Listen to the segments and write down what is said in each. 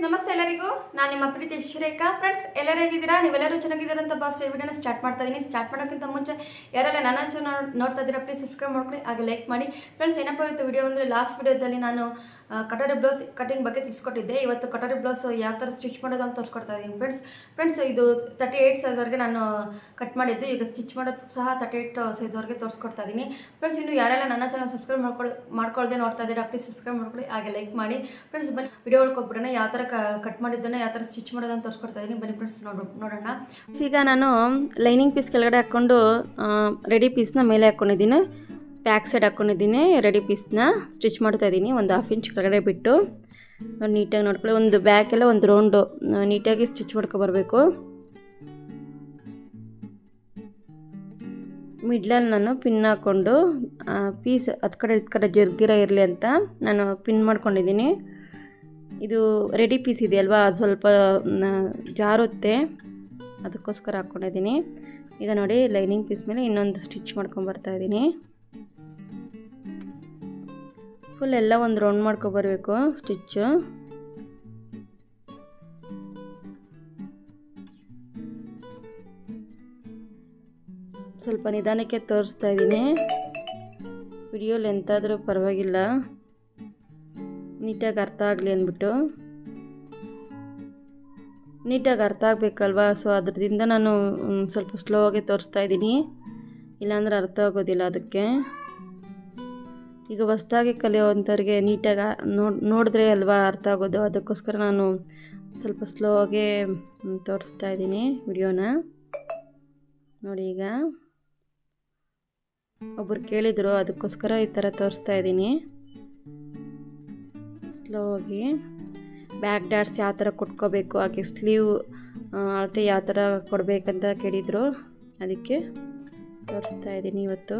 ನಮಸ್ತೆ ಎಲ್ಲರಿಗೂ. ನಾನು ನಿಮ್ಮ ಪ್ರೀತಿ ಶ್ರೀರೇಖಾ. ಫ್ರೆಂಡ್ಸ್, ಎಲ್ಲರೂ ಹೇಗಿದ್ದೀರಾ? ನೀವೆಲ್ಲರೂ ಚೆನ್ನಾಗಿದ್ದೀರಾ ಅಂತ ಬಾಸ್ ವಿಡಿಯೋನ ಸ್ಟಾರ್ಟ್ ಮಾಡ್ತಾ ಇದ್ದೀನಿ. ಸ್ಟಾರ್ಟ್ ಮಾಡೋಕ್ಕಿಂತ ಮುಂಚೆ ಯಾರೆಲ್ಲ ನನ್ನ ಚಾನಲ್ ನೋಡ್ತಾ ಇದ್ದೀರಾ ಪ್ಲೀಸ್ ಸಬ್ಸ್ಕ್ರೈಬ್ ಮಾಡ್ಕೊಳ್ಳಿ, ಹಾಗೆ ಲೈಕ್ ಮಾಡಿ. ಫ್ರೆಂಡ್ಸ್, ಏನಪ್ಪ ಇವತ್ತು ವಿಡಿಯೋ ಅಂದರೆ ಲಾಸ್ಟ್ ವಿಡಿಯೋದಲ್ಲಿ ನಾನು ಕಟೋರಿ ಬ್ಲೌಸ್ ಕಟಿಂಗ್ ಬಗ್ಗೆ ತಿಳಿಸ್ಕೊಟ್ಟಿದ್ದೆ. ಇವತ್ತು ಕಟೋರಿ ಬ್ಲೌಸ್ ಯಾವ ಥರ ಸ್ಟಿಚ್ ಮಾಡೋದು ಅಂತ ತೋರಿಸ್ಕೊಡ್ತಾ ಇದ್ದೀನಿ. ಫ್ರೆಂಡ್ಸ್ ಇದು 38 ಸೈಜ್ವರೆಗೆ ನಾನು ಕಟ್ ಮಾಡಿದ್ದು. ಈಗ ಸ್ಟಿಚ್ ಮಾಡೋದು ಸಹ 38 ಸೈಜ್ವರೆಗೆ ತೋರಿಸ್ಕೊಡ್ತಾ ಇದ್ದೀನಿ. ಫ್ರೆಂಡ್ಸ್, ಇನ್ನು ಯಾರೆಲ್ಲ ನನ್ನ ಚಾನಲ್ ಸಬ್ಸ್ಕ್ರೈಬ್ ಮಾಡ್ಕೊಳ್ಳದೆ ನೋಡ್ತಾ ಇದ್ದೀರಾ ಪ್ಲೀಸ್ ಸಬ್ಸ್ಕ್ರೈಬ್ ಮಾಡ್ಕೊಳ್ಳಿ, ಹಾಗೆ ಲೈಕ್ ಮಾಡಿ. ಫ್ರೆಂಡ್ಸ್, ಬನ್ನಿ ವಿಡಿಯೋ ಹೋಗ್ಬಿಡೋಣ. ಯಾವ ಥರ ಕಟ್ ಮಾಡಿದ್ದನ್ನು ಯಾವ ಥರ ಸ್ಟಿಚ್ ಮಾಡೋದನ್ನು ತೋರಿಸ್ಕೊಡ್ತಾ ಇದ್ದೀನಿ. ಬನ್ನಿ ಫ್ರೆಂಡ್ಸ್ ನೋಡೋಣ. ಈಗ ನಾನು ಲೈನಿಂಗ್ ಪೀಸ್ ಕೆಳಗಡೆ ಹಾಕ್ಕೊಂಡು ರೆಡಿ ಪೀಸ್ನ ಮೇಲೆ ಹಾಕ್ಕೊಂಡಿದ್ದೀನಿ. ಬ್ಯಾಕ್ ಸೈಡ್ ಹಾಕ್ಕೊಂಡಿದ್ದೀನಿ. ರೆಡಿ ಪೀಸ್ನ ಸ್ಟಿಚ್ ಮಾಡ್ತಾ ಇದ್ದೀನಿ. ಒಂದು 1/2 ಇಂಚ್ ಕೆಳಗಡೆ ಬಿಟ್ಟು ನೀಟಾಗಿ ನೋಡ್ಕೊಳ್ಳಿ. ಒಂದು ಬ್ಯಾಕೆಲ್ಲ ಒಂದು ರೌಂಡು ನೀಟಾಗಿ ಸ್ಟಿಚ್ ಮಾಡ್ಕೊಬರ್ಬೇಕು. ಮಿಡ್ಲಲ್ಲಿ ನಾನು ಪಿನ್ ಹಾಕ್ಕೊಂಡು ಪೀಸ್ ಹತ್ತು ಕಡೆ ಇದು ಕಡೆ ಜರ್ದಿರ ಇರಲಿ ಅಂತ ನಾನು ಪಿನ್ ಮಾಡ್ಕೊಂಡಿದ್ದೀನಿ. ಇದು ರೆಡಿ ಪೀಸ್ ಇದೆಯಲ್ವಾ, ಅದು ಸ್ವಲ್ಪ ಜಾರುತ್ತೆ, ಅದಕ್ಕೋಸ್ಕರ ಹಾಕ್ಕೊಂಡಿದ್ದೀನಿ. ಈಗ ನೋಡಿ, ಲೈನಿಂಗ್ ಪೀಸ್ ಮೇಲೆ ಇನ್ನೊಂದು ಸ್ಟಿಚ್ ಮಾಡ್ಕೊಂಬರ್ತಾಯಿದ್ದೀನಿ. ಫುಲ್ ಎಲ್ಲ ಒಂದು ರೌಂಡ್ ಮಾಡ್ಕೊಬರ್ಬೇಕು ಸ್ಟಿಚ್ಚು. ಸ್ವಲ್ಪ ನಿಧಾನಕ್ಕೆ ತೋರಿಸ್ತಾ ಇದ್ದೀನಿ. ವಿಡಿಯೋ ಲೆಂತ್ ಆದರೂ ಪರವಾಗಿಲ್ಲ, ನೀಟಾಗಿ ಅರ್ಥ ಆಗಲಿ ಅಂದ್ಬಿಟ್ಟು. ನೀಟಾಗಿ ಅರ್ಥ ಆಗಬೇಕಲ್ವಾ, ಸೊ ಅದರಿಂದ ನಾನು ಸ್ವಲ್ಪ ಸ್ಲೋ ಆಗಿ ತೋರಿಸ್ತಾ ಇದ್ದೀನಿ, ಇಲ್ಲಾಂದ್ರೆ ಅರ್ಥ ಆಗೋದಿಲ್ಲ. ಅದಕ್ಕೆ ಈಗ ಹೊಸ್ದಾಗಿ ಕಲಿಯೋವಂಥವ್ರಿಗೆ ನೀಟಾಗಿ ನೋಡಿದ್ರೆ ಅಲ್ವಾ ಅರ್ಥ ಆಗೋದು, ಅದಕ್ಕೋಸ್ಕರ ನಾನು ಸ್ವಲ್ಪ ಸ್ಲೋ ಆಗಿ ತೋರಿಸ್ತಾ ಇದ್ದೀನಿ ವಿಡಿಯೋನ. ನೋಡಿ, ಈಗ ಒಬ್ಬರು ಕೇಳಿದರು, ಅದಕ್ಕೋಸ್ಕರ ಈ ಥರ ತೋರಿಸ್ತಾ ಇದ್ದೀನಿ ಸ್ಲೋ ಆಗಿ. ಬ್ಯಾಕ್ ಡಾಟ್ಸ್ ಯಾವ ಥರ ಕೊಟ್ಕೋಬೇಕು, ಹಾಗೆ ಸ್ಲೀವ್ ಅಳತೆ ಯಾವ ಥರ ಕೊಡಬೇಕಂತ ಕೇಳಿದರು, ಅದಕ್ಕೆ ತೋರಿಸ್ತಾ ಇದ್ದೀನಿ ಇವತ್ತು.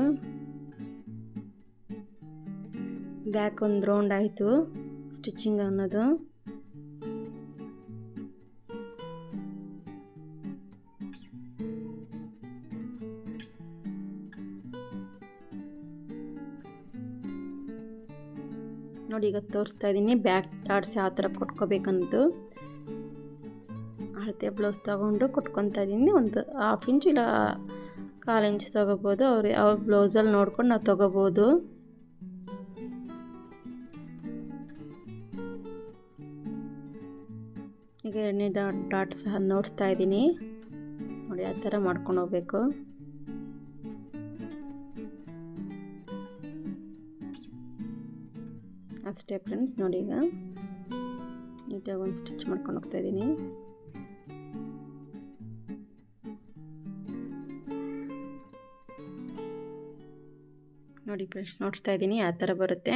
ಬ್ಯಾಕ್ ಒಂದು ರೌಂಡ್ ಆಯಿತು ಸ್ಟಿಚಿಂಗ್ ಅನ್ನೋದು. ನೋಡಿ, ಈಗ ತೋರಿಸ್ತಾ ಇದ್ದೀನಿ ಬ್ಯಾಕ್ ಡಾಟ್ಸ್ ಯಾವ ಥರ ಕೊಟ್ಕೋಬೇಕಂದು. ಅಳತೆ ಬ್ಲೌಸ್ ತೊಗೊಂಡು ಕೊಟ್ಕೊತಾ ಇದ್ದೀನಿ. ಒಂದು 1/2 ಇಂಚ್ ಇಲ್ಲ 1/4 ಇಂಚ್ ತೊಗೋಬೋದು. ಅವ್ರ ಬ್ಲೌಸಲ್ಲಿ ನೋಡ್ಕೊಂಡು ನಾವು ತೊಗೋಬೋದು. ಈಗ 2ನೇ ಡಾಟ್ ಸಹ ನೋಡ್ತಾ ಇದ್ದೀನಿ. ನೋಡಿ, ಆ ಥರ ಮಾಡ್ಕೊಂಡು ಹೋಗ್ಬೇಕು. ಅಷ್ಟೇ ಫ್ರೆಂಡ್ಸ್. ನೋಡಿ, ಈಗ ನೀಟಾಗಿ ಒಂದು ಸ್ಟಿಚ್ ಮಾಡ್ಕೊಂಡು ಹೋಗ್ತಾ ಇದ್ದೀನಿ. ನೋಡಿ ಫ್ರೆಂಡ್ಸ್, ನೋಡ್ತಾ ಇದ್ದೀನಿ ಆ ಥರ ಬರುತ್ತೆ.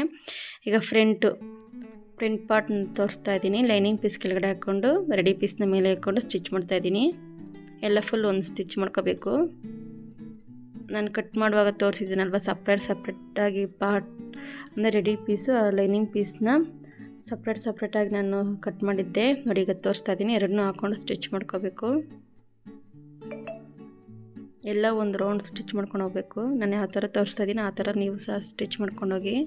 ಈಗ ಫ್ರಂಟ್ ಪಾರ್ಟ್ ತೋರಿಸ್ತಾ ಇದ್ದೀನಿ. ಲೈನಿಂಗ್ ಪೀಸ್ ಕೆಳಗಡೆ ಹಾಕ್ಕೊಂಡು ರೆಡಿ ಪೀಸ್ನ ಮೇಲೆ ಹಾಕ್ಕೊಂಡು ಸ್ಟಿಚ್ ಮಾಡ್ತಾ ಇದ್ದೀನಿ. ಎಲ್ಲ ಫುಲ್ ಒಂದು ಸ್ಟಿಚ್ ಮಾಡ್ಕೋಬೇಕು. ನಾನು ಕಟ್ ಮಾಡುವಾಗ ತೋರಿಸಿದ್ದೀನಲ್ವ, ಸಪ್ರೇಟಾಗಿ ಪಾರ್ಟ್ ಅಂದರೆ ರೆಡಿ ಪೀಸು ಲೈನಿಂಗ್ ಪೀಸ್ನ ಸಪ್ರೇಟಾಗಿ ನಾನು ಕಟ್ ಮಾಡಿದ್ದೆ. ನೋಡಿ, ಈಗ ತೋರಿಸ್ತಾ ಇದ್ದೀನಿ. ಎರಡನ್ನೂ ಹಾಕ್ಕೊಂಡು ಸ್ಟಿಚ್ ಮಾಡ್ಕೋಬೇಕು. ಎಲ್ಲ ಒಂದು ರೌಂಡ್ ಸ್ಟಿಚ್ ಮಾಡ್ಕೊಂಡು ಹೋಗಬೇಕು. ನಾನು ಯಾವ ಥರ ತೋರಿಸ್ತಾ ಇದ್ದೀನಿ ಆ ಥರ ನೀವು ಸಹ ಸ್ಟಿಚ್ ಮಾಡ್ಕೊಂಡೋಗಿ.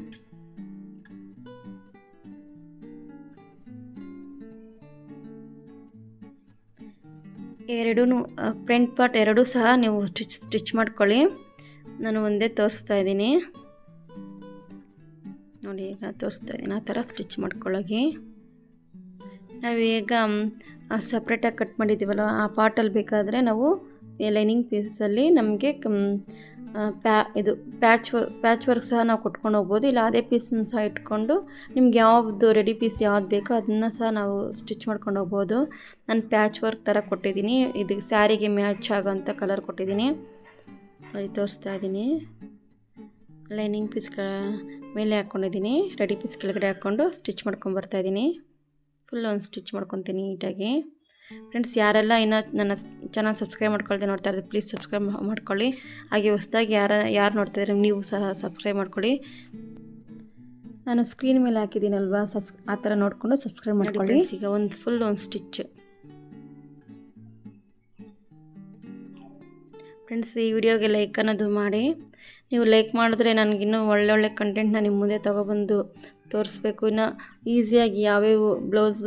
ಎರಡೂ ಫ್ರಂಟ್ ಪಾರ್ಟ್ ಎರಡೂ ಸಹ ನೀವು ಸ್ಟಿಚ್ ಮಾಡ್ಕೊಳ್ಳಿ. ನಾನು ಒಂದೇ ತೋರಿಸ್ತಾ ಇದ್ದೀನಿ. ನೋಡಿ, ಈಗ ತೋರಿಸ್ತಾ ಇದ್ದೀನಿ ಆ ಥರ ಸ್ಟಿಚ್ ಮಾಡ್ಕೊಳ್ಳೋಗಿ. ನಾವು ಈಗ ಸಪ್ರೇಟಾಗಿ ಕಟ್ ಮಾಡಿದ್ದೀವಲ್ಲ, ಆ ಪಾರ್ಟಲ್ಲಿ ಬೇಕಾದರೆ ನಾವು ಲೈನಿಂಗ್ ಪೀಸಲ್ಲಿ ನಮಗೆ ಇದು ಪ್ಯಾಚ್ ವರ್ಕ್ ಸಹ ನಾವು ಕೊಟ್ಕೊಂಡು ಹೋಗ್ಬೋದು. ಇಲ್ಲ ಅದೇ ಪೀಸನ್ನ ಸಹ ಇಟ್ಕೊಂಡು ನಿಮ್ಗೆ ಯಾವುದು ರೆಡಿ ಪೀಸ್ ಯಾವ್ದು ಬೇಕೋ ಅದನ್ನು ಸಹ ನಾವು ಸ್ಟಿಚ್ ಮಾಡ್ಕೊಂಡು ಹೋಗ್ಬೋದು. ನಾನು ಪ್ಯಾಚ್ ವರ್ಕ್ ಥರ ಕೊಟ್ಟಿದ್ದೀನಿ. ಇದು ಸ್ಯಾರಿಗೆ ಮ್ಯಾಚ್ ಆಗೋಂಥ ಕಲರ್ ಕೊಟ್ಟಿದ್ದೀನಿ. ಅಲ್ಲಿ ತೋರಿಸ್ತಾ ಇದ್ದೀನಿ. ಲೈನಿಂಗ್ ಪೀಸ್ ಮೇಲೆ ಹಾಕ್ಕೊಂಡಿದ್ದೀನಿ. ರೆಡಿ ಪೀಸ್ ಕೆಳಗಡೆ ಹಾಕ್ಕೊಂಡು ಸ್ಟಿಚ್ ಮಾಡ್ಕೊಂಬರ್ತಾಯಿದ್ದೀನಿ. ಫುಲ್ ಒಂದು ಸ್ಟಿಚ್ ಮಾಡ್ಕೊತೀನಿ ನೀಟಾಗಿ. ಫ್ರೆಂಡ್ಸ್, ಯಾರೆಲ್ಲ ಇನ್ನೂ ನನ್ನ ಚಾನಲ್ ಸಬ್ಸ್ಕ್ರೈಬ್ ಮಾಡ್ಕೊಳ್ದೆ ನೋಡ್ತಾ ಇದ್ದಾರೆ ಪ್ಲೀಸ್ ಸಬ್ಸ್ಕ್ರೈಬ್ ಮಾಡ್ಕೊಳ್ಳಿ. ಹಾಗೆ ಹೊಸದಾಗಿ ಯಾರು ನೋಡ್ತಾ ಇದ್ದಾರೆ ನೀವು ಸಹ ಸಬ್ಸ್ಕ್ರೈಬ್ ಮಾಡ್ಕೊಳ್ಳಿ. ನಾನು ಸ್ಕ್ರೀನ್ ಮೇಲೆ ಹಾಕಿದ್ದೀನಲ್ವಾ, ಆ ಥರ ನೋಡಿಕೊಂಡು ಸಬ್ಸ್ಕ್ರೈಬ್ ಮಾಡ್ಕೊಳ್ಳಿ. ಈಗ ಫುಲ್ ಒಂದು ಸ್ಟಿಚ್. ಫ್ರೆಂಡ್ಸ್, ಈ ವಿಡಿಯೋಗೆ ಲೈಕ್ ಅನ್ನೋದು ಮಾಡಿ. ನೀವು ಲೈಕ್ ಮಾಡಿದ್ರೆ ನನಗಿನ್ನೂ ಒಳ್ಳೊಳ್ಳೆ ಕಂಟೆಂಟ್ನ ನಿಮ್ಮ ಮುಂದೆ ತೊಗೊಬಂದು ತೋರಿಸ್ಬೇಕು. ಇನ್ನು ಈಸಿಯಾಗಿ ಯಾವ್ಯಾವ ಬ್ಲೌಸ್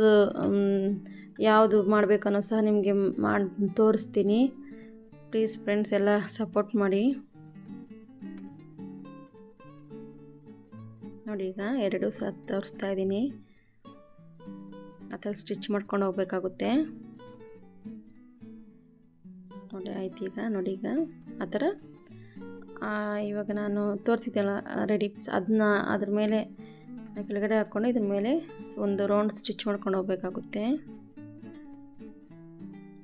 ಯಾವುದು ಮಾಡಬೇಕನ್ನೋ ಸಹ ನಿಮಗೆ ಮಾಡಿ ತೋರಿಸ್ತೀನಿ. ಪ್ಲೀಸ್ ಫ್ರೆಂಡ್ಸ್ ಎಲ್ಲ ಸಪೋರ್ಟ್ ಮಾಡಿ. ನೋಡಿ ಈಗ 2 ಸಹ ತೋರಿಸ್ತಾ ಇದ್ದೀನಿ. ಆ ಥರ ಸ್ಟಿಚ್ ಮಾಡ್ಕೊಂಡು ಹೋಗ್ಬೇಕಾಗುತ್ತೆ. ನೋಡಿ ಆಯ್ತು. ಈಗ ನೋಡಿ ಈಗ ಆ ಥರ ಇವಾಗ ನಾನು ತೋರಿಸಿದ್ದೆಲ್ಲ ರೆಡಿ ಪೀಸ್ ಅದನ್ನ ಅದ್ರ ಮೇಲೆ ಕೆಳಗಡೆ ಹಾಕ್ಕೊಂಡು ಇದ್ರ ಮೇಲೆ ಒಂದು ರೌಂಡ್ ಸ್ಟಿಚ್ ಮಾಡ್ಕೊಂಡು ಹೋಗ್ಬೇಕಾಗುತ್ತೆ.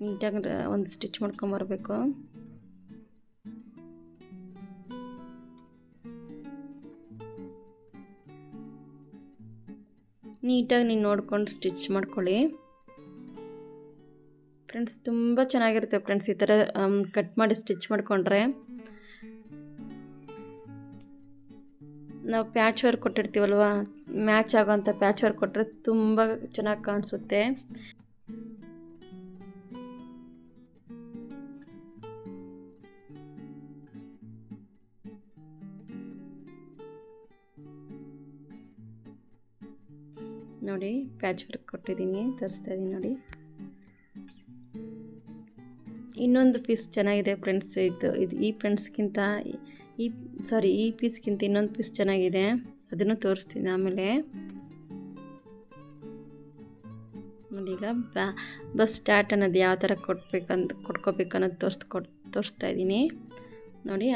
ನೀಟಾಗಿ ಒಂದು ಸ್ಟಿಚ್ ಮಾಡ್ಕೊಂಬರ್ಬೇಕು. ನೀಟಾಗಿ ನೀವು ನೋಡ್ಕೊಂಡು ಸ್ಟಿಚ್ ಮಾಡ್ಕೊಳ್ಳಿ ಫ್ರೆಂಡ್ಸ್. ತುಂಬ ಚೆನ್ನಾಗಿರುತ್ತೆ ಫ್ರೆಂಡ್ಸ್ ಈ ಥರ ಕಟ್ ಮಾಡಿ ಸ್ಟಿಚ್ ಮಾಡಿಕೊಂಡ್ರೆ. ನಾವು ಪ್ಯಾಚ್ ವರ್ಕ್ ಕೊಟ್ಟಿರ್ತೀವಲ್ವ, ಮ್ಯಾಚ್ ಆಗೋವಂಥ ಪ್ಯಾಚ್ ವರ್ಕ್ ಕೊಟ್ಟರೆ ತುಂಬ ಚೆನ್ನಾಗಿ ಕಾಣಿಸುತ್ತೆ. ನೋಡಿ ಪ್ಯಾಚ್ ವರ್ಕ್ ಕೊಟ್ಟಿದ್ದೀನಿ, ತೋರಿಸ್ತಾ ಇದ್ದೀನಿ ನೋಡಿ. ಇನ್ನೊಂದು ಪೀಸ್ ಚೆನ್ನಾಗಿದೆ ಫ್ರೆಂಡ್ಸ್. ಇದು ಈ ಫ್ರೆಂಡ್ಸ್ಗಿಂತ ಈ ಪೀಸ್ಗಿಂತ ಇನ್ನೊಂದು ಪೀಸ್ ಚೆನ್ನಾಗಿದೆ, ಅದನ್ನು ತೋರಿಸ್ತೀನಿ ಆಮೇಲೆ. ನೋಡಿ ಈಗ ಬಸ್ ಸ್ಟಾರ್ಟ್ ಅನ್ನೋದು ಯಾವ ಥರ ಕೊಟ್ಕೋಬೇಕನ್ನೋದು ತೋರಿಸ್ತಾ ಇದ್ದೀನಿ ನೋಡಿ.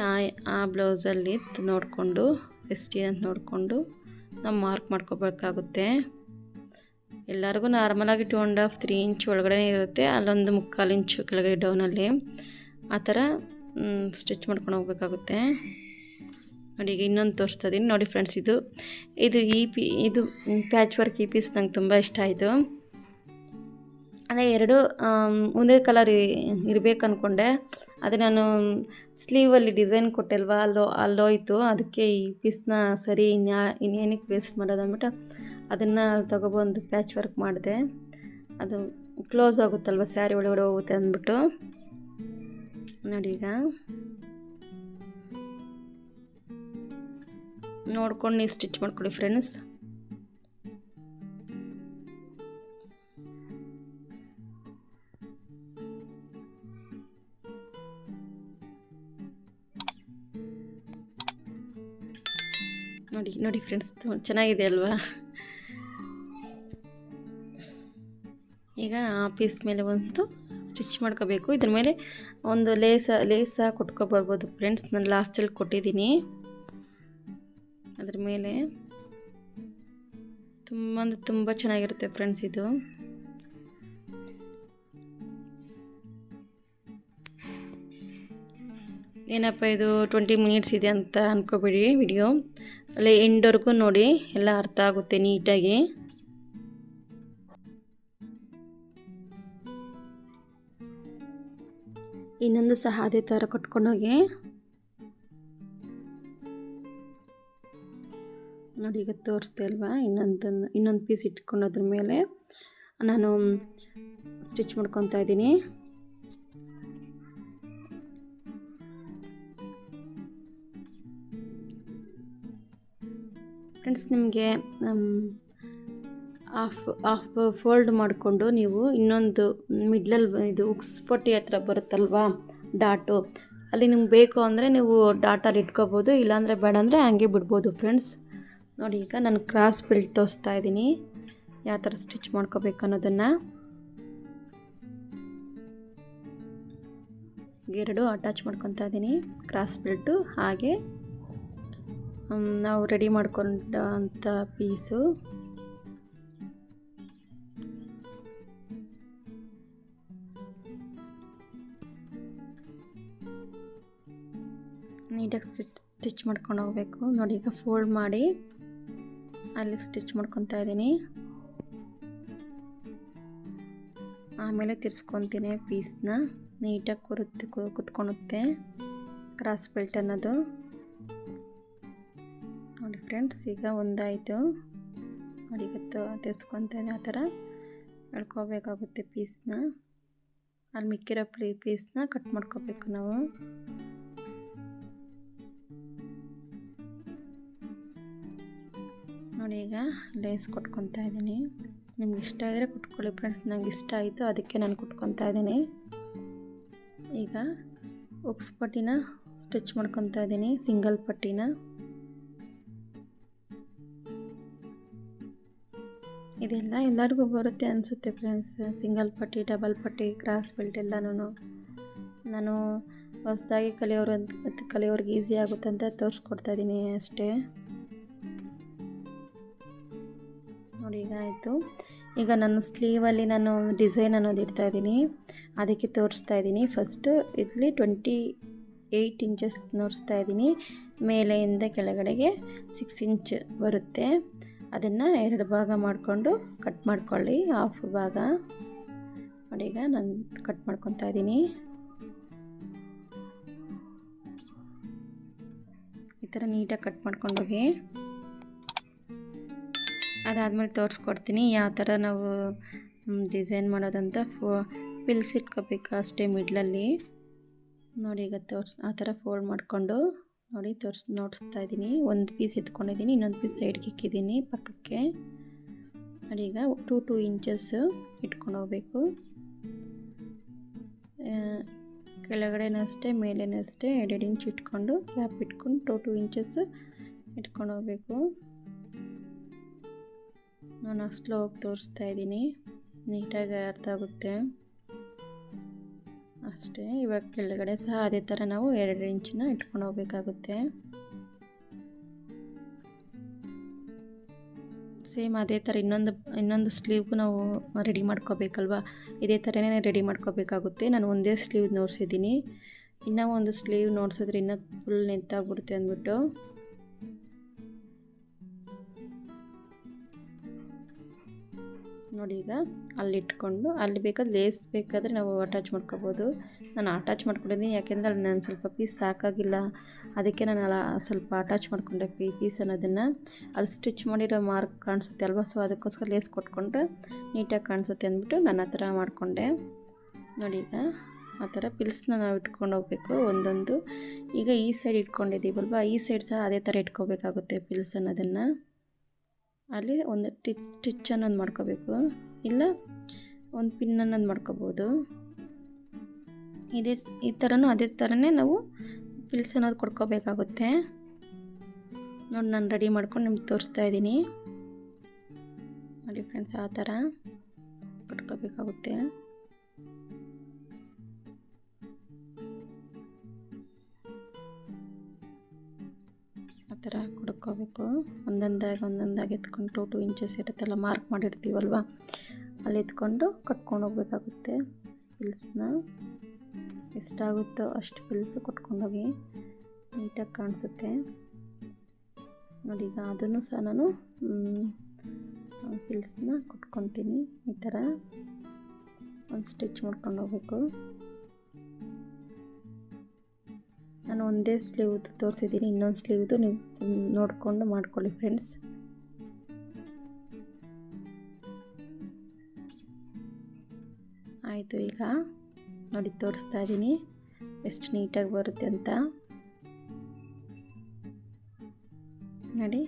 ಆ ಬ್ಲೌಸಲ್ಲಿ ನೋಡಿಕೊಂಡು ಎಷ್ಟಿದೆ ಅಂತ ನೋಡಿಕೊಂಡು ನಾವು ಮಾರ್ಕ್ ಮಾಡ್ಕೋಬೇಕಾಗುತ್ತೆ. ಎಲ್ಲರಿಗೂ ನಾರ್ಮಲಾಗಿ 2.5 3 ಇಂಚ್ ಒಳಗಡೆ ಇರುತ್ತೆ, ಅಲ್ಲೊಂದು 3/4 ಇಂಚು ಕೆಳಗಡೆ ಡೌನಲ್ಲಿ ಆ ಥರ ಸ್ಟಿಚ್ ಮಾಡ್ಕೊಂಡು ಹೋಗ್ಬೇಕಾಗುತ್ತೆ. ನೋಡಿ ಈಗ ಇನ್ನೊಂದು ತೋರಿಸ್ತಾ ಇದ್ದೀನಿ ನೋಡಿ ಫ್ರೆಂಡ್ಸ್. ಇದು ಪ್ಯಾಚ್ ವರ್ಕ್ ಈ ಪೀಸ್ ನಂಗೆ ತುಂಬ ಇಷ್ಟ ಆಯಿತು. ಅದೇ 2 ಒಂದೇ ಕಲರ್ ಇರಬೇಕು ಅಂದ್ಕೊಂಡೆ, ಅದೇ ನಾನು ಸ್ಲೀವಲ್ಲಿ ಡಿಸೈನ್ ಕೊಟ್ಟೆಲ್ವ ಅಲ್ಲೋಯ್ತು. ಅದಕ್ಕೆ ಈ ಪೀಸ್ನ ಸರಿ ಇನ್ನೇನಕ್ಕೆ ವೇಸ್ಟ್ ಮಾಡೋದು ಅಂದ್ಬಿಟ್ಟು ಅದನ್ನು ತಗೊಬಂದು ಪ್ಯಾಚ್ ವರ್ಕ್ ಮಾಡಿದೆ. ಅದು ಕ್ಲೋಸ್ ಆಗುತ್ತಲ್ವ, ಸ್ಯಾರಿ ಒಳಗಡೆ ಹೋಗುತ್ತೆ ಅಂದ್ಬಿಟ್ಟು. ನೋಡಿ ಈಗ ನೋಡ್ಕೊಂಡು ನೀವು ಸ್ಟಿಚ್ ಮಾಡ್ಕೊಳ್ಳಿ ಫ್ರೆಂಡ್ಸ್. ನೋಡಿ ಫ್ರೆಂಡ್ಸ್ ಚೆನ್ನಾಗಿದೆ ಅಲ್ವಾ. ಈಗ ಆ ಪೀಸ್ ಮೇಲೆ ಒಂದು ಸ್ಟಿಚ್ ಮಾಡ್ಕೋಬೇಕು. ಇದ್ರ ಮೇಲೆ ಒಂದು ಲೇಸ ಕೊಟ್ಕೊಬರ್ಬೋದು ಫ್ರೆಂಡ್ಸ್. ನಾನು ಲಾಸ್ಟಲ್ಲಿ ಕೊಟ್ಟಿದ್ದೀನಿ. ಅದ್ರ ಮೇಲೆ ತುಂಬ ಚೆನ್ನಾಗಿರುತ್ತೆ ಫ್ರೆಂಡ್ಸ್ ಇದು. ಏನಪ್ಪ ಇದು 20 ಮಿನಿಟ್ಸ್ ಇದೆ ಅಂತ ಅಂದ್ಕೋಬೇಡಿ. ವಿಡಿಯೋ ಅಲ್ಲೇ ಎಂಡ್ವರೆಗೂ ನೋಡಿ, ಎಲ್ಲ ಅರ್ಥ ಆಗುತ್ತೆ ನೀಟಾಗಿ. ಇನ್ನೊಂದು ಸಹ ಅದೇ ಥರ ಕಟ್ಕೊಂಡೋಗಿ ನೋಡಿ. ಈಗ ತೋರಿಸ್ದೆ ಅಲ್ವಾ, ಇನ್ನೊಂದು ಪೀಸ್ ಇಟ್ಕೊಂಡು ಅದ್ರ ಮೇಲೆ ನಾನು ಸ್ಟಿಚ್ ಮಾಡ್ಕೊತಾ ಇದ್ದೀನಿ. ಫ್ರೆಂಡ್ಸ್ ನಿಮಗೆ ಹಾಫ್ ಫೋಲ್ಡ್ ಮಾಡಿಕೊಂಡು ನೀವು ಇನ್ನೊಂದು ಮಿಡ್ಲಲ್ಲಿ ಇದು ಉಕ್ಸ್ ಪಟ್ಟಿ ಹತ್ರ ಬರುತ್ತಲ್ವಾ ಡಾಟು, ಅಲ್ಲಿ ನಿಮ್ಗೆ ಬೇಕು ಅಂದರೆ ನೀವು ಡಾಟಲ್ಲಿ ಇಟ್ಕೋಬೋದು, ಇಲ್ಲಾಂದರೆ ಬೇಡ ಅಂದರೆ ಹಂಗೆ ಬಿಡ್ಬೋದು ಫ್ರೆಂಡ್ಸ್. ನೋಡಿ ಈಗ ನಾನು ಕ್ರಾಸ್ ಬೆಲ್ಟ್ ತೋರಿಸ್ತಾ ಇದ್ದೀನಿ ಯಾವ ಥರ ಸ್ಟಿಚ್ ಮಾಡ್ಕೋಬೇಕು ಅನ್ನೋದನ್ನು. 2 ಅಟ್ಯಾಚ್ ಮಾಡ್ಕೊತಾ ಇದ್ದೀನಿ ಕ್ರಾಸ್ ಬೆಲ್ಟು, ಹಾಗೆ ನಾವು ರೆಡಿ ಮಾಡ್ಕೊಂಡ ಅಂಥ ಪೀಸು. ನೀಟಾಗಿ ಸ್ಟಿಚ್ ಮಾಡ್ಕೊಂಡು ಹೋಗಬೇಕು. ನೋಡಿ ಈಗ ಫೋಲ್ಡ್ ಮಾಡಿ ಅಲ್ಲಿ ಸ್ಟಿಚ್ ಮಾಡ್ಕೊತಾ ಇದ್ದೀನಿ. ಆಮೇಲೆ ತಿರ್ಸ್ಕೊತೀನಿ ಪೀಸ್ನ, ನೀಟಾಗಿ ಕುತ್ಕೊಳುತ್ತೆ ಕ್ರಾಸ್ ಬೆಲ್ಟ್ ಅನ್ನೋದು. ನೋಡಿ ಫ್ರೆಂಡ್ಸ್ ಈಗ ಒಂದಾಯಿತು. ನೋಡಿ ಈಗ ತಿರ್ಸ್ಕೊತೀನಿ, ಆ ಥರ ಎಳ್ಕೋಬೇಕಾಗುತ್ತೆ ಪೀಸ್ನ. ಅಲ್ಲಿ ಮಿಕ್ಕಿರೋ ಪೀಸ್ನ ಕಟ್ ಮಾಡ್ಕೋಬೇಕು ನಾವು. ನೋಡಿ ಈಗ ಲೇಸ್ ಕೊಟ್ಕೊತಾ ಇದ್ದೀನಿ. ನಿಮ್ಗೆ ಇಷ್ಟ ಇದ್ದರೆ ಕುಟ್ಕೊಳ್ಳಿ ಫ್ರೆಂಡ್ಸ್. ನಂಗೆ ಇಷ್ಟ ಆಯಿತು ಅದಕ್ಕೆ ನಾನು ಕುಟ್ಕೊತಾ ಇದ್ದೀನಿ. ಈಗ ಉಕ್ಸ್ ಪಟ್ಟಿನ ಸ್ಟಿಚ್ ಮಾಡ್ಕೊತಾ ಇದ್ದೀನಿ, ಸಿಂಗಲ್ ಪಟ್ಟಿನ. ಇದೆಲ್ಲ ಎಲ್ಲರಿಗೂ ಬರುತ್ತೆ ಅನಿಸುತ್ತೆ ಫ್ರೆಂಡ್ಸ್, ಸಿಂಗಲ್ ಪಟ್ಟಿ, ಡಬಲ್ ಪಟ್ಟಿ, ಕ್ರಾಸ್ ಬೆಲ್ಟ್ ಎಲ್ಲನೂ. ನಾನು ಹೊಸದಾಗಿ ಕಲಿಯೋರಿಗೆ ಈಸಿ ಆಗುತ್ತೆ ಅಂತ ತೋರಿಸ್ಕೊಡ್ತಾ ಇದ್ದೀನಿ ಅಷ್ಟೇ. ನೋಡಿ ಈಗ ಆಯಿತು. ಈಗ ನಾನು ಸ್ಲೀವಲ್ಲಿ ನಾನು ಡಿಸೈನ್ ಅನ್ನೋದು ಇಡ್ತಾಯಿದ್ದೀನಿ, ಅದಕ್ಕೆ ತೋರಿಸ್ತಾ ಇದ್ದೀನಿ. ಫಸ್ಟು ಇಲ್ಲಿ 28 ಇಂಚಸ್ ನೋಡಿಸ್ತಾ ಇದ್ದೀನಿ. ಮೇಲೆಯಿಂದ ಕೆಳಗಡೆಗೆ 6 ಇಂಚ್ ಬರುತ್ತೆ. ಅದನ್ನು 2 ಭಾಗ ಮಾಡಿಕೊಂಡು ಕಟ್ ಮಾಡ್ಕೊಳ್ಳಿ, ಹಾಫ್ ಭಾಗ. ನೋಡಿ ಈಗ ನಾನು ಕಟ್ ಮಾಡ್ಕೊತಾ ಇದ್ದೀನಿ. ಈ ಥರ ನೀಟಾಗಿ ಕಟ್ ಮಾಡ್ಕೊಂಡೋಗಿ. ಅದಾದಮೇಲೆ ತೋರಿಸ್ಕೊಡ್ತೀನಿ ಯಾವ ಥರ ನಾವು ಡಿಸೈನ್ ಮಾಡೋದಂತ. ಪಿಲ್ಸ್ ಇಟ್ಕೋಬೇಕು ಅಷ್ಟೇ ಮಿಡ್ಲಲ್ಲಿ. ನೋಡಿ ಈಗ ಆ ಥರ ಫೋಲ್ಡ್ ಮಾಡಿಕೊಂಡು ನೋಡಿ ನೋಡಿಸ್ತಾ ಇದ್ದೀನಿ. ಒಂದು ಪೀಸ್ ಎತ್ಕೊಂಡಿದ್ದೀನಿ, ಇನ್ನೊಂದು ಪೀಸ್ ಸೈಡ್ಗೆ ಇಕ್ಕಿದ್ದೀನಿ ಪಕ್ಕಕ್ಕೆ. ನೋಡಿ ಈಗ 2 ಇಂಚಸ್ ಇಟ್ಕೊಂಡು ಹೋಗಬೇಕು. ಕೆಳಗಡೆನಷ್ಟೇ ಮೇಲೇನಷ್ಟೇ 2 ಇಂಚ್ ಇಟ್ಕೊಂಡು ಗ್ಯಾಪ್ ಇಟ್ಕೊಂಡು 2 ಇಂಚಸ್ ಇಟ್ಕೊಂಡು ಹೋಗಬೇಕು. ನಾನು ಸ್ಲೋ ಆಗಿ ತೋರಿಸ್ತಾ ಇದ್ದೀನಿ, ನೀಟಾಗಿ ಅರ್ಥ ಆಗುತ್ತೆ ಅಷ್ಟೇ. ಇವಾಗ ಕೆಳಗಡೆ ಸಹ ಅದೇ ಥರ ನಾವು 2 ಇಂಚನ್ನ ಇಟ್ಕೊಂಡು ಹೋಗಬೇಕಾಗುತ್ತೆ. ಸೇಮ್ ಅದೇ ಥರ ಇನ್ನೊಂದು ಸ್ಲೀವ್ಗೂ ನಾವು ರೆಡಿ ಮಾಡ್ಕೋಬೇಕಲ್ವ, ಇದೇ ಥರನೇ ರೆಡಿ ಮಾಡ್ಕೋಬೇಕಾಗುತ್ತೆ. ನಾನು ಒಂದೇ ಸ್ಲೀವ್ ನೋಡಿಸಿದ್ದೀನಿ, ಇನ್ನೂ ಒಂದು ಸ್ಲೀವ್ ನೋಡಿಸಿದ್ರೆ ಇನ್ನೂ ಫುಲ್ ನೆತ್ತಾಗ್ಬಿಡುತ್ತೆ ಅಂದ್ಬಿಟ್ಟು. ನೋಡಿ ಈಗ ಅಲ್ಲಿ ಇಟ್ಕೊಂಡು ಅಲ್ಲಿ ಬೇಕಾದ್ರೆ ಲೇಸ್ ಬೇಕಾದರೆ ನಾವು ಅಟ್ಯಾಚ್ ಮಾಡ್ಕೋಬೋದು. ನಾನು ಅಟ್ಯಾಚ್ ಮಾಡ್ಕೊಂಡಿದ್ದೀನಿ, ಯಾಕೆಂದರೆ ಅಲ್ಲಿ ನಾನು ಸ್ವಲ್ಪ ಪೀಸ್ ಸಾಕಾಗಿಲ್ಲ, ಅದಕ್ಕೆ ನಾನು ಸ್ವಲ್ಪ ಅಟ್ಯಾಚ್ ಮಾಡ್ಕೊಂಡೆ ಪೀಸ್ ಅನ್ನೋದನ್ನು. ಅದು ಸ್ಟಿಚ್ ಮಾಡಿರೋ ಮಾರ್ಕ್ ಕಾಣಿಸುತ್ತೆ ಅಲ್ವಾ, ಸೊ ಅದಕ್ಕೋಸ್ಕರ ಲೇಸ್ ಕೊಟ್ಕೊಂಡ್ರೆ ನೀಟಾಗಿ ಕಾಣಿಸುತ್ತೆ ಅಂದ್ಬಿಟ್ಟು ನಾನು ಆ ಥರ ಮಾಡಿಕೊಂಡೆ. ನೋಡಿ ಈಗ ಆ ಥರ ಪಿಲ್ಸ್ನ ನಾವು ಇಟ್ಕೊಂಡು ಹೋಗಬೇಕು ಒಂದೊಂದು. ಈಗ ಈ ಸೈಡ್ ಇಟ್ಕೊಂಡಿದ್ದೀವಲ್ವ, ಈ ಸೈಡ್ ಸಹ ಅದೇ ಥರ ಇಟ್ಕೋಬೇಕಾಗುತ್ತೆ ಪಿಲ್ಸ್ ಅನ್ನೋದನ್ನು. ಅಲ್ಲಿ ಒಂದು ಸ್ಟಿಚ್ ಅನ್ನೋದು ಮಾಡ್ಕೋಬೇಕು, ಇಲ್ಲ ಒಂದು ಪಿನ್ ಅನ್ನೋದು ಮಾಡ್ಕೋಬೋದು. ಈ ಥರನೂ ಅದೇ ಥರನೇ ನಾವು ಪಿಲ್ಸ್ ಅನ್ನೋದು ಕೊಡ್ಕೋಬೇಕಾಗುತ್ತೆ. ನೋಡಿ ನಾನು ರೆಡಿ ಮಾಡ್ಕೊಂಡು ನಿಮ್ಗೆ ತೋರಿಸ್ತಾ ಇದ್ದೀನಿ. ನೋಡಿ ಫ್ರೆಂಡ್ಸ್ ಆ ಥರ ಕೊಟ್ಕೋಬೇಕಾಗುತ್ತೆ. ಆ ಥರ ಕೊಡ್ಕೋಬೇಕು. ಒಂದೊಂದಾಗಿ ಎತ್ಕೊಂಡು 2 ಇಂಚಸ್ ಇರುತ್ತಲ್ಲ ಮಾರ್ಕ್ ಮಾಡಿರ್ತೀವಲ್ವ, ಅಲ್ಲಿ ಎತ್ಕೊಂಡು ಕಟ್ಕೊಂಡು ಹೋಗ್ಬೇಕಾಗುತ್ತೆ ಪಿಲ್ಸ್ನ. ಎಷ್ಟಾಗುತ್ತೋ ಅಷ್ಟು ಪಿಲ್ಸು ಕೊಟ್ಕೊಂಡೋಗಿ ನೀಟಾಗಿ ಕಾಣಿಸುತ್ತೆ. ನೋಡಿ ಈಗ ಅದನ್ನು ಸಹ ನಾನು ಪಿಲ್ಸ್ನ ಕೊಟ್ಕೊತೀನಿ. ಈ ಥರ ಒಂದು ಸ್ಟಿಚ್ ಮಾಡ್ಕೊಂಡು ಹೋಗ್ಬೇಕು. ನಾನು ಒಂದೇ ಸ್ಲೀವ್ದು ತೋರಿಸಿದ್ದೀನಿ, ಇನ್ನೊಂದು ಸ್ಲೀವ್ದು ನೀವು ನೋಡಿಕೊಂಡು ಮಾಡ್ಕೊಳ್ಳಿ ಫ್ರೆಂಡ್ಸ್. ಆಯಿತು, ಈಗ ನೋಡಿ ತೋರಿಸ್ತಾ ಇದ್ದೀನಿ ಎಷ್ಟು ನೀಟಾಗಿ ಬರುತ್ತೆ ಅಂತ. ನೋಡಿ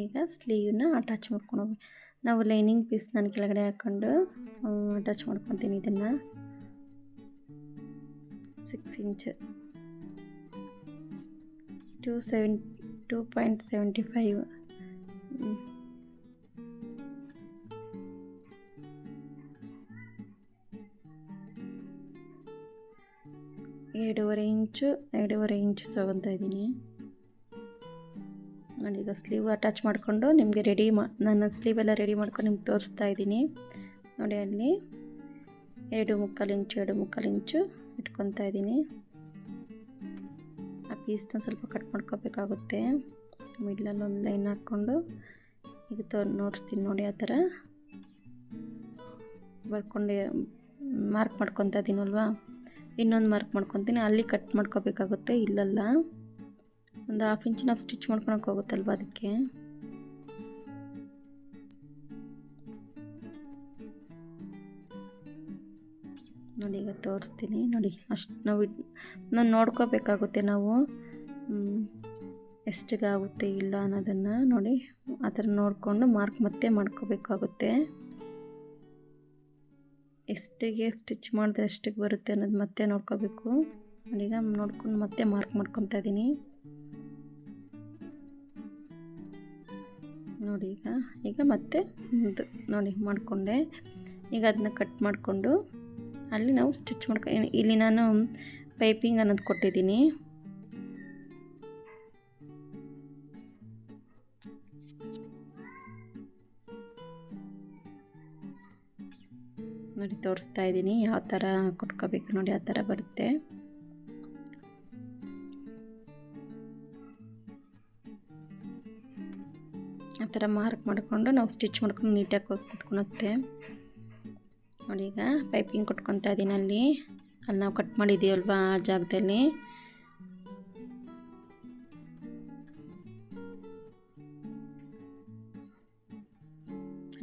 ಈಗ ಸ್ಲೀವ್ನ ಅಟ್ಯಾಚ್ ಮಾಡ್ಕೊಂಡು ಹೋಗಿ ನಾವು ಲೈನಿಂಗ್ ಪೀಸ್ ನಾನು ಕೆಳಗಡೆ ಹಾಕ್ಕೊಂಡು ಅಟ್ಯಾಚ್ ಮಾಡ್ಕೊತೀನಿ. ಇದನ್ನು 6 ಇಂಚ್ 2.75 2.5 ಇಂಚ್ ತಗೊತಾ ಇದ್ದೀನಿ. ನೋಡಿ ಈಗ ಸ್ಲೀವ್ ಅಟ್ಯಾಚ್ ಮಾಡಿಕೊಂಡು ನಿಮಗೆ ನಾನು ಸ್ಲೀವೆಲ್ಲ ರೆಡಿ ಮಾಡ್ಕೊಂಡು ನಿಮ್ಗೆ ತೋರಿಸ್ತಾ ಇದ್ದೀನಿ. ನೋಡಿ ಅಲ್ಲಿ 2.25 ಇಂಚು ಇಟ್ಕೊತಾ ಇದ್ದೀನಿ. ಆ ಪೀಸ್ನ ಸ್ವಲ್ಪ ಕಟ್ ಮಾಡ್ಕೋಬೇಕಾಗುತ್ತೆ. ಮಿಡ್ಲಲ್ಲಿ ಒಂದು ಲೈನ್ ಹಾಕ್ಕೊಂಡು ಈಗ ನೋಡಿಸ್ತೀನಿ ನೋಡಿ ಆ ಥರ ಬರ್ಕೊಂಡು ಮಾರ್ಕ್ ಮಾಡ್ಕೊತಾ ಇದ್ದೀನಲ್ವಾ, ಇನ್ನೊಂದು ಮಾರ್ಕ್ ಮಾಡ್ಕೊತೀನಿ, ಅಲ್ಲಿ ಕಟ್ ಮಾಡ್ಕೋಬೇಕಾಗುತ್ತೆ. ಇಲ್ಲಲ್ಲ ಒಂದು 1/2 ಇಂಚ್ ನಾವು ಸ್ಟಿಚ್ ಮಾಡ್ಕೊಳಕ್ಕೆ ಹೋಗುತ್ತಲ್ವ, ಅದಕ್ಕೆ. ನೋಡಿ ಈಗ ತೋರಿಸ್ತೀನಿ. ನೋಡಿ ಅಷ್ಟು ನಾವು ನೋಡ್ಕೋಬೇಕಾಗುತ್ತೆ. ನಾವು ಎಷ್ಟಿಗಾಗುತ್ತೆ ಇಲ್ಲ ಅನ್ನೋದನ್ನು ನೋಡಿ ಆ ಥರ ನೋಡಿಕೊಂಡು ಮಾರ್ಕ್ ಮತ್ತೆ ಮಾಡ್ಕೋಬೇಕಾಗುತ್ತೆ. ಎಷ್ಟಿಗೆ ಸ್ಟಿಚ್ ಮಾಡಿದ್ರೆ ಎಷ್ಟಿಗೆ ಬರುತ್ತೆ ಅನ್ನೋದು ಮತ್ತೆ ನೋಡ್ಕೋಬೇಕು. ಈಗ ನೋಡ್ಕೊಂಡು ಮತ್ತೆ ಮಾರ್ಕ್ ಮಾಡ್ಕೊತಾ ಇದ್ದೀನಿ ನೋಡಿ. ಈಗ ಮತ್ತೆ ನೋಡಿ ಮಾಡಿಕೊಂಡೆ. ಈಗ ಅದನ್ನ ಕಟ್ ಮಾಡಿಕೊಂಡು ಅಲ್ಲಿ ನಾವು ಸ್ಟಿಚ್ ಇಲ್ಲಿ ನಾನು ಪೈಪಿಂಗ್ ಅನ್ನೋದು ಕೊಟ್ಟಿದ್ದೀನಿ. ನೋಡಿ ತೋರಿಸ್ತಾ ಇದ್ದೀನಿ ಯಾವ ಥರ ಕೊಟ್ಕೋಬೇಕು ನೋಡಿ, ಆ ಥರ ಬರುತ್ತೆ. ಆ ಥರ ಮಾರ್ಕ್ ಮಾಡಿಕೊಂಡು ನಾವು ಸ್ಟಿಚ್ ಮಾಡ್ಕೊಂಡು ನೀಟಾಗಿ ಕೂತ್ಕೊಳುತ್ತೆ ನೋಡಿ. ಈಗ ಪೈಪಿಂಗ್ ಕೊಟ್ಕೊತಾ ಇದ್ದೀನಿ ಅಲ್ಲಿ ನಾವು ಕಟ್ ಮಾಡಿದ್ದೀವಲ್ವ ಆ ಜಾಗದಲ್ಲಿ.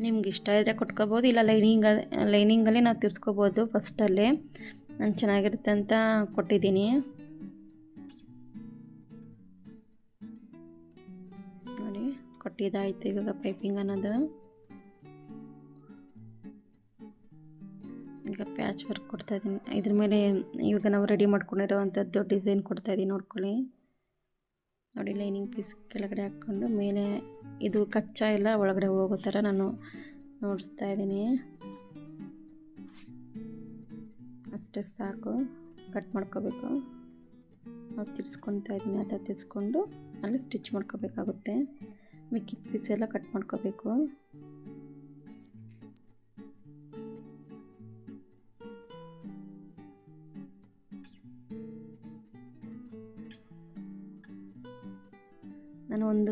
ನಿಮ್ಗೆ ಇಷ್ಟ ಇದ್ದರೆ ಕೊಟ್ಕೋಬೋದು, ಇಲ್ಲ ಲೈನಿಂಗಲ್ಲೇ ನಾವು ತಿರ್ಸ್ಕೋಬೋದು. ಫಸ್ಟಲ್ಲೇ ನಾನು ಚೆನ್ನಾಗಿರುತ್ತೆ ಅಂತ ಕೊಟ್ಟಿದ್ದೀನಿ ನೋಡಿ. ಕೊಟ್ಟಿದ್ದಾಯಿತು. ಇವಾಗ ಪೈಪಿಂಗ್ ಅನ್ನೋದು ಈಗ ಪ್ಯಾಚ್ ವರ್ಕ್ ಕೊಡ್ತಾಯಿದ್ದೀನಿ. ಇದ್ರ ಮೇಲೆ ಇವಾಗ ನಾವು ರೆಡಿ ಮಾಡ್ಕೊಂಡಿರೋವಂಥದ್ದು ಡಿಸೈನ್ ಕೊಡ್ತಾಯಿದ್ದೀನಿ ನೋಡ್ಕೊಳ್ಳಿ ನೋಡಿ. ಲೈನಿಂಗ್ ಪೀಸ್ ಕೆಳಗಡೆ ಹಾಕ್ಕೊಂಡು ಮೇಲೆ ಇದು ಕಚ್ಚಾ ಎಲ್ಲ ಒಳಗಡೆ ಹೋಗೋ ಥರ ನಾನು ನೋಡಿಸ್ತಾ ಇದ್ದೀನಿ. ಅಷ್ಟೇ ಸಾಕು, ಕಟ್ ಮಾಡ್ಕೋಬೇಕು. ನಾವು ತಿರ್ಸ್ಕೊತಾ ಇದ್ದೀನಿ, ಆ ಥರ ತಿರ್ಸ್ಕೊಂಡು ಅಲ್ಲಿ ಸ್ಟಿಚ್ ಮಾಡ್ಕೋಬೇಕಾಗುತ್ತೆ. ಮಿಕ್ಕಿದ ಪೀಸ್ ಎಲ್ಲ ಕಟ್ ಮಾಡ್ಕೋಬೇಕು. ನಾನು ಒಂದು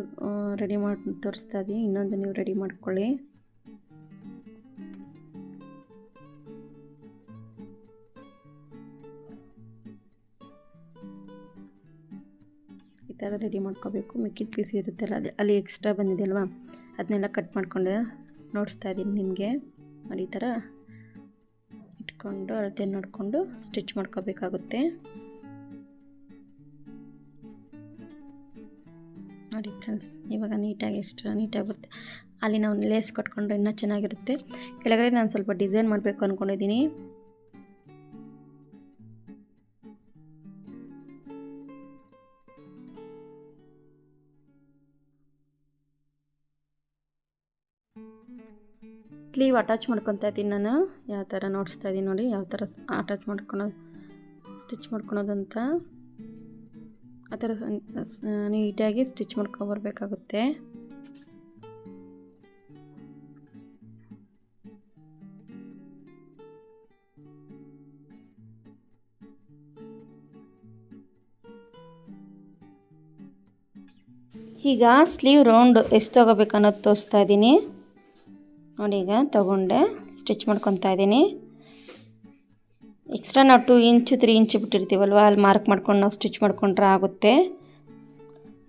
ರೆಡಿ ಮಾಡಿ ತೋರಿಸ್ತಾ ಇದ್ದೀನಿ, ಇನ್ನೊಂದು ನೀವು ರೆಡಿ ಮಾಡ್ಕೊಳ್ಳಿ. ಈ ಥರ ರೆಡಿ ಮಾಡ್ಕೋಬೇಕು. ಮಿಕ್ಕಿದ ಪೀಸ್ ಇರುತ್ತಲ್ಲ ಅಲ್ಲಿ ಎಕ್ಸ್ಟ್ರಾ ಬಂದಿದೆ ಅಲ್ವಾ, ಅದನ್ನೆಲ್ಲ ಕಟ್ ಮಾಡ್ಕೊಂಡು ನೋಡಿಸ್ತಾ ಇದ್ದೀನಿ ನಿಮಗೆ ನೋಡಿ. ಈ ಥರ ಇಟ್ಕೊಂಡು ಅಳತೆ ನೋಡಿಕೊಂಡು ಸ್ಟಿಚ್ ಮಾಡ್ಕೋಬೇಕಾಗುತ್ತೆ ನೋಡಿ ಫ್ರೆಂಡ್ಸ್. ಇವಾಗ ನೀಟಾಗಿ ಎಷ್ಟು ನೀಟಾಗಿ ಬರುತ್ತೆ. ಅಲ್ಲಿ ನಾವು ಲೇಸ್ ಕಟ್ಕೊಂಡ್ರೆ ಇನ್ನೂ ಚೆನ್ನಾಗಿರುತ್ತೆ. ಕೆಳಗಡೆ ನಾನು ಸ್ವಲ್ಪ ಡಿಸೈನ್ ಮಾಡಬೇಕು ಅಂದ್ಕೊಂಡಿದ್ದೀನಿ. ಸ್ಲೀವ್ ಅಟ್ಯಾಚ್ ಮಾಡ್ಕೊತಾ ಇದ್ದೀನಿ ನಾನು. ಯಾವ ಥರ ನೋಡಿಸ್ತಾ ಇದ್ದೀನಿ ನೋಡಿ, ಯಾವ ಥರ ಅಟ್ಯಾಚ್ ಮಾಡ್ಕೊಳೋದು ಸ್ಟಿಚ್ ಮಾಡ್ಕೊಳೋದಂತ. ಆ ಥರ ನೀಟಾಗಿ ಸ್ಟಿಚ್ ಮಾಡ್ಕೊಬರ್ಬೇಕಾಗುತ್ತೆ. ಈಗ ಸ್ಲೀವ್ ರೌಂಡ್ ಎಷ್ಟು ತೊಗೋಬೇಕು ಅನ್ನೋದು ತೋರಿಸ್ತಾ ಇದ್ದೀನಿ ನೋಡಿ. ಈಗ ತೊಗೊಂಡೆ ಸ್ಟಿಚ್ ಮಾಡ್ಕೊತಾ ಇದ್ದೀನಿ. ಎಕ್ಸ್ಟ್ರಾ ನಾವು 2 ಇಂಚ್ 3 ಇಂಚ್ ಬಿಟ್ಟಿರ್ತೀವಲ್ವ, ಅಲ್ಲಿ ಮಾರ್ಕ್ ಮಾಡ್ಕೊಂಡು ನಾವು ಸ್ಟಿಚ್ ಮಾಡ್ಕೊಂಡ್ರೆ ಆಗುತ್ತೆ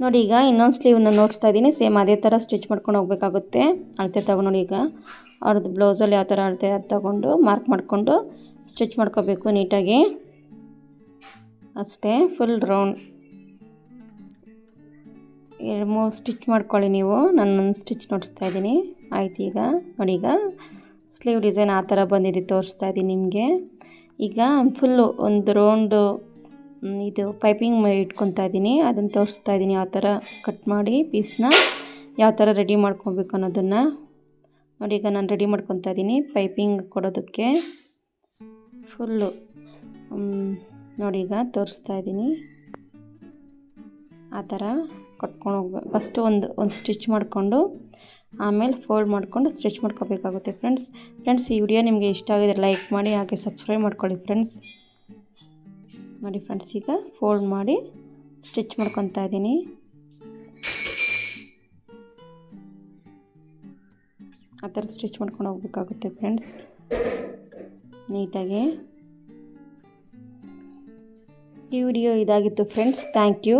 ನೋಡಿ. ಈಗ ಇನ್ನೊಂದು ಸ್ಲೀವ್ನ ನೋಡ್ತಾ ಇದ್ದೀನಿ. ಸೇಮ್ ಅದೇ ಥರ ಸ್ಟಿಚ್ ಮಾಡ್ಕೊಂಡು ಹೋಗಬೇಕಾಗುತ್ತೆ. ಅಳತೆ ತಗೊಂಡು ನೋಡಿ, ಈಗ ಅವ್ರದ್ದು ಬ್ಲೌಸಲ್ಲಿ ಯಾವ ಥರ ಅಳತೆ ಅದು ತೊಗೊಂಡು ಮಾರ್ಕ್ ಮಾಡಿಕೊಂಡು ಸ್ಟಿಚ್ ಮಾಡ್ಕೋಬೇಕು ನೀಟಾಗಿ. ಅಷ್ಟೇ, ಫುಲ್ ರೌಂಡ್ 2-3 ಸ್ಟಿಚ್ ಮಾಡ್ಕೊಳ್ಳಿ ನೀವು. ನಾನೊಂದು ಸ್ಟಿಚ್ ನೋಡಿಸ್ತಾ ಇದ್ದೀನಿ. ಆಯ್ತು, ಈಗ ನೋಡಿ, ಈಗ ಸ್ಲೀವ್ ಡಿಸೈನ್ ಆ ಥರ ಬಂದಿದೆ ತೋರಿಸ್ತಾ ಇದ್ದೀನಿ ನಿಮಗೆ. ಈಗ ಫುಲ್ಲು ಒಂದು ರೌಂಡು ಇದು ಪೈಪಿಂಗ್ ಇಟ್ಕೊತಾ ಇದ್ದೀನಿ, ಅದನ್ನು ತೋರಿಸ್ತಾ ಇದ್ದೀನಿ. ಯಾವ ಥರ ಕಟ್ ಮಾಡಿ ಪೀಸ್ನ ಯಾವ ಥರ ರೆಡಿ ಮಾಡ್ಕೊಬೇಕು ಅನ್ನೋದನ್ನು ನೋಡಿ. ಈಗ ನಾನು ರೆಡಿ ಮಾಡ್ಕೊತಾ ಇದ್ದೀನಿ ಪೈಪಿಂಗ್ ಕೊಡೋದಕ್ಕೆ ಫುಲ್ಲು ನೋಡಿ. ಈಗ ತೋರಿಸ್ತಾ ಇದ್ದೀನಿ ಆ ಥರ ಕಟ್ಕೊಂಡು ಹೋಗ್ಬೇಕು. ಫಸ್ಟು ಒಂದು ಸ್ಟಿಚ್ ಮಾಡಿಕೊಂಡು ಆಮೇಲೆ ಫೋಲ್ಡ್ ಮಾಡಿಕೊಂಡು ಸ್ಟಿಚ್ ಮಾಡ್ಕೋಬೇಕಾಗುತ್ತೆ ಫ್ರೆಂಡ್ಸ್. ಈ ವಿಡಿಯೋ ನಿಮಗೆ ಇಷ್ಟ ಆಗಿದ್ರೆ ಲೈಕ್ ಮಾಡಿ, ಹಾಗೆ ಸಬ್ಸ್ಕ್ರೈಬ್ ಮಾಡ್ಕೊಳ್ಳಿ ಫ್ರೆಂಡ್ಸ್ ನೋಡಿ. ಫ್ರೆಂಡ್ಸ್, ಈಗ ಫೋಲ್ಡ್ ಮಾಡಿ ಸ್ಟಿಚ್ ಮಾಡ್ಕೊತಾ ಇದ್ದೀನಿ. ಆ ಥರ ಸ್ಟಿಚ್ ಮಾಡ್ಕೊಂಡು ಹೋಗ್ಬೇಕಾಗುತ್ತೆ ಫ್ರೆಂಡ್ಸ್ ನೀಟಾಗಿ. ಈ ವಿಡಿಯೋ ಇದಾಗಿತ್ತು ಫ್ರೆಂಡ್ಸ್. Thank you.